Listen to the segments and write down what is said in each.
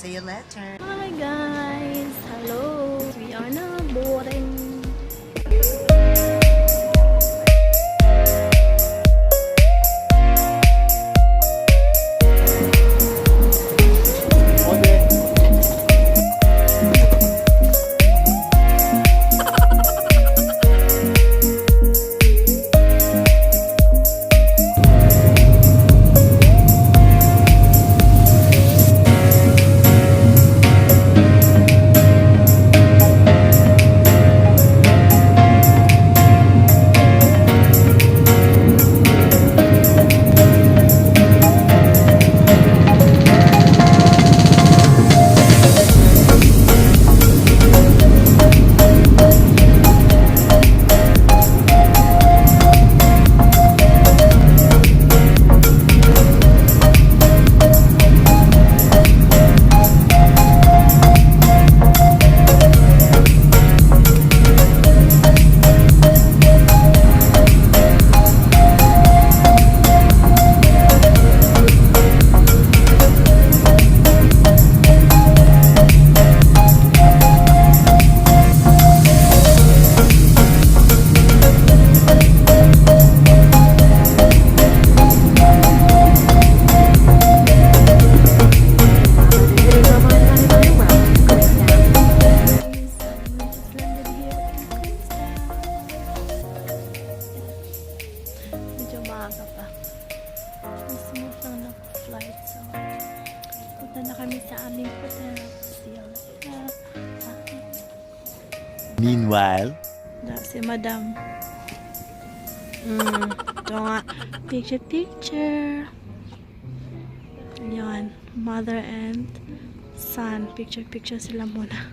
See you later. Hi guys! Hello! We are now boarding. Meanwhile, Si Madam. Ito nga. Picture. Yan. Mother and son. Picture sila muna.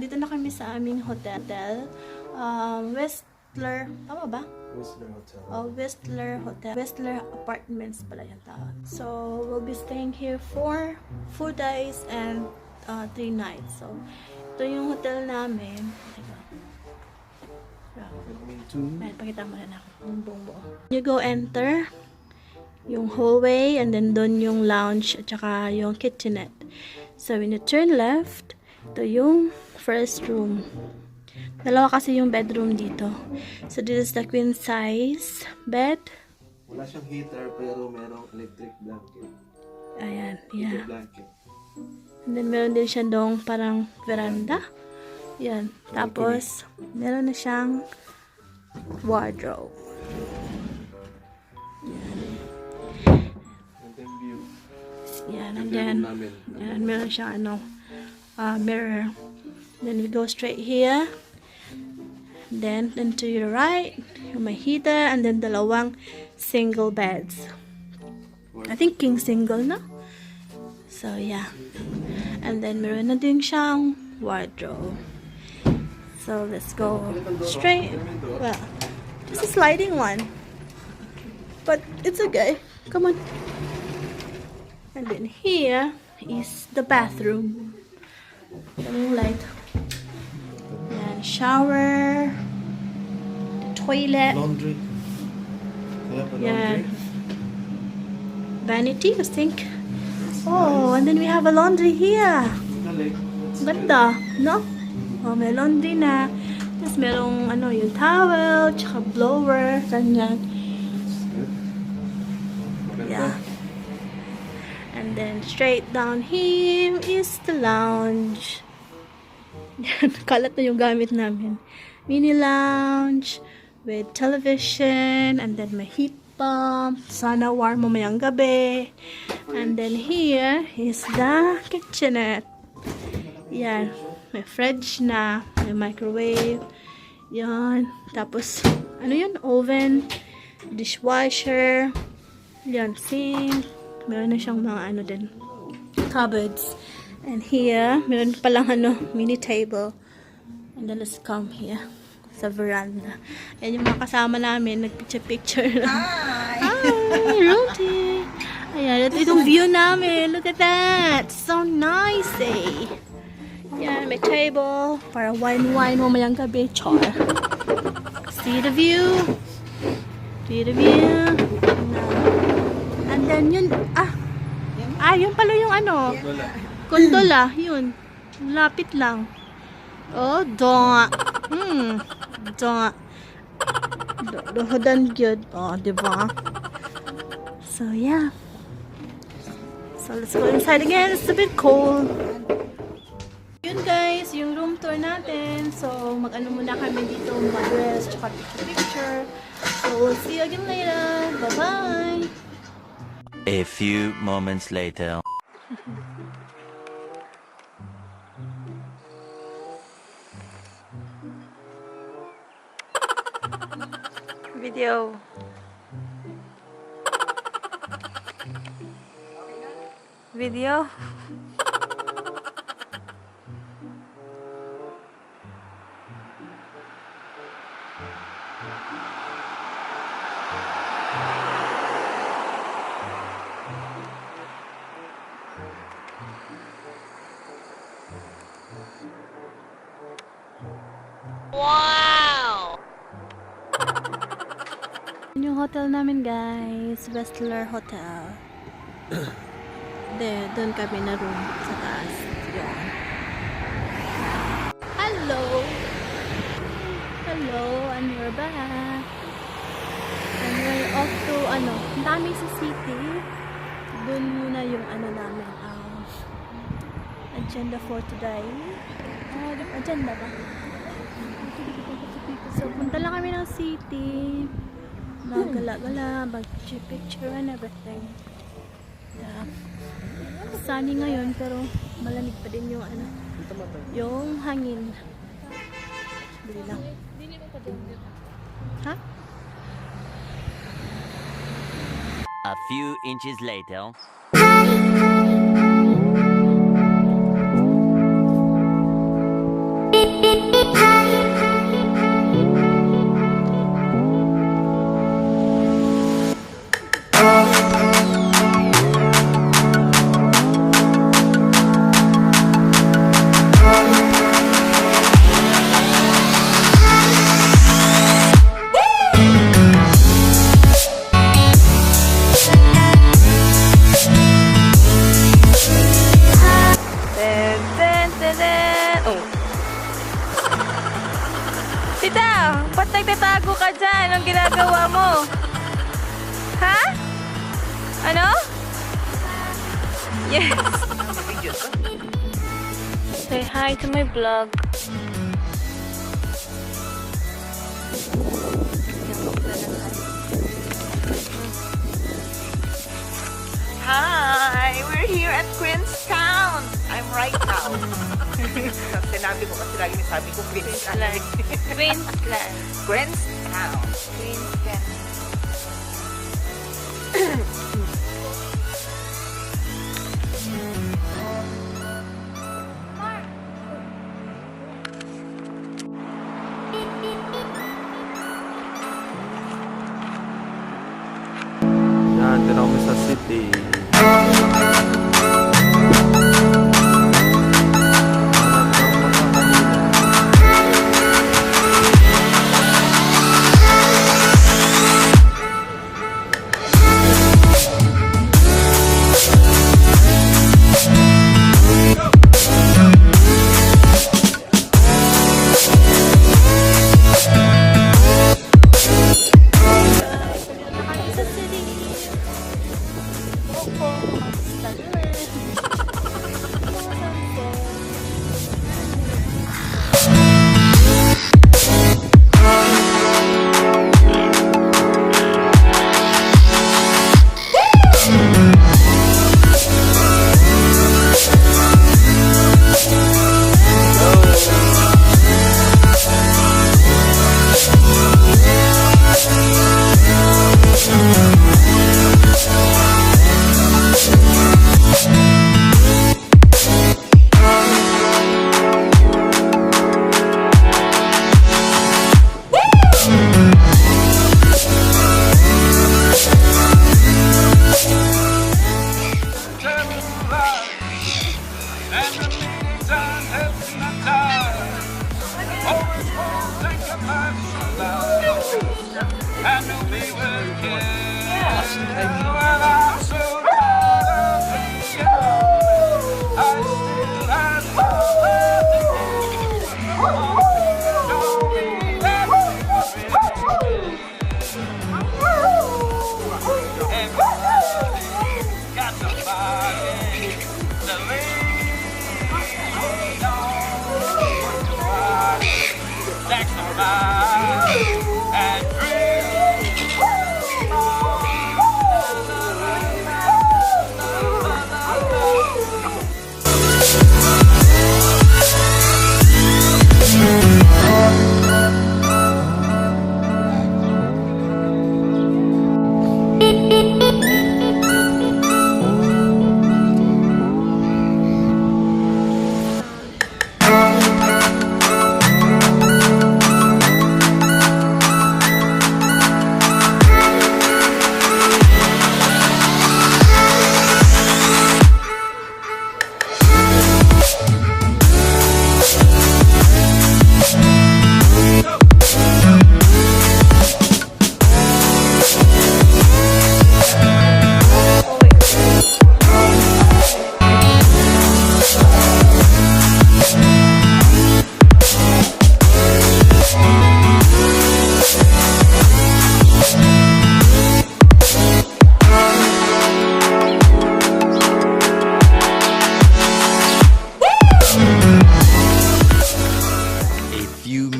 Dito na kami sa aming hotel. Whistler, tama ba? Whistler Hotel. Whistler Hotel. Whistler Apartments pala yung tawag. So, we'll be staying here for 4 days and 3 nights. So, ito yung hotel namin. Ayan, pakita mo na ako. Yung buong buo. You go enter yung hallway and then doon yung lounge at saka yung kitchenette. So, when you turn left, ito yung first room. Dalawa kasi yung bedroom dito. So, this is the queen size bed. Wala siyang heater pero merong electric blanket. Ayan, yeah. Blanket. And then, meron din siya dong parang veranda. Yan. Tapos, meron na siyang wardrobe. And then view. Yan, and then, yan, meron siyang mirror. Then, we go straight here. Then to your right, yung may heater, and then dalawang single beds. I think king single, no? So, yeah. And then, meron na din siyang wardrobe. So, let's go straight. Well, it's a sliding one. But, it's okay. Come on. And then, here is the bathroom. Yung light. Yan, shower. Toilet. Laundry. Yan. Vanity, I think. Oh, and then we have a laundry here. Galing. Ganda, no? Oh, may laundry na. Tapos merong ano, yung towel, tsaka blower, ganyan. Maganda. Yeah. And then straight down here is the lounge. Yan, kalat na yung gamit namin. Mini lounge with television and then may heat pump. Sana warm mamayang gabi. And then here is the kitchenette. Yan. May fridge na. May microwave. Yan. Tapos, ano yun? Oven. Dishwasher. Yan. Sink. Meron na siyang mga ano din. Cupboards. And here, meron palang ano, mini table. And then let's come here. Sa veranda. Yan yung mga kasama namin. Nagpicture-picture. Hi! Hi! Rudy! Ayan. Ito itong view namin. Look at that! So nice eh! Yan. May table. Para wine-wine mamayang gabi. Char. See the view? See the view? And then yun, yun pala yung ano. Gondola, yun. Lapit lang. Oh, donga. Donga. Dohodan good. Oh, diba? So, yeah. So, let's go inside again. It's a bit cold. Yun guys, yung room tour natin. So, mag-ano muna kami dito. Mag-rest, tsaka picture. So, we'll see you again later. Bye-bye! A few moments later. Video. Video. Wow! Yung hotel namin guys, Westler Hotel. Doon kami na room sa taas. Yun. Hello! Hello, and we're back. And we're off to, ano, dami sa city. Doon muna yung ano namin, agenda for today. Agenda ba? So, punta lang kami ng city. Magala-gala, mag-picture and everything. Yeah. Sunny ngayon, pero malamig pa din yung ano, yung hangin. Bili lang. Ha? A few inches later. Tita, ba't nagtatago ka dyan? Anong ginagawa mo? Ha? Ano? Yes. Say hi to my vlog. Hi! We're here at Queenstown! I'm right now. Sinabi ko kasi lagi sabi ko Queenstown. Queensland. Queenstown. Queensland. Yan, dito kami sa city.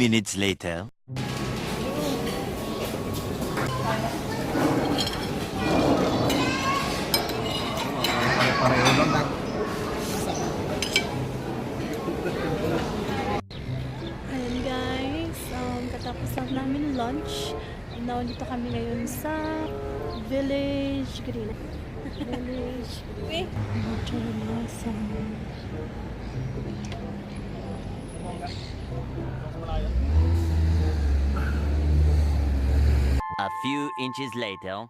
Minutes later. Ayan guys, katapos lang namin lunch. Now, dito kami ngayon sa Village Green. Village Green. A few inches later.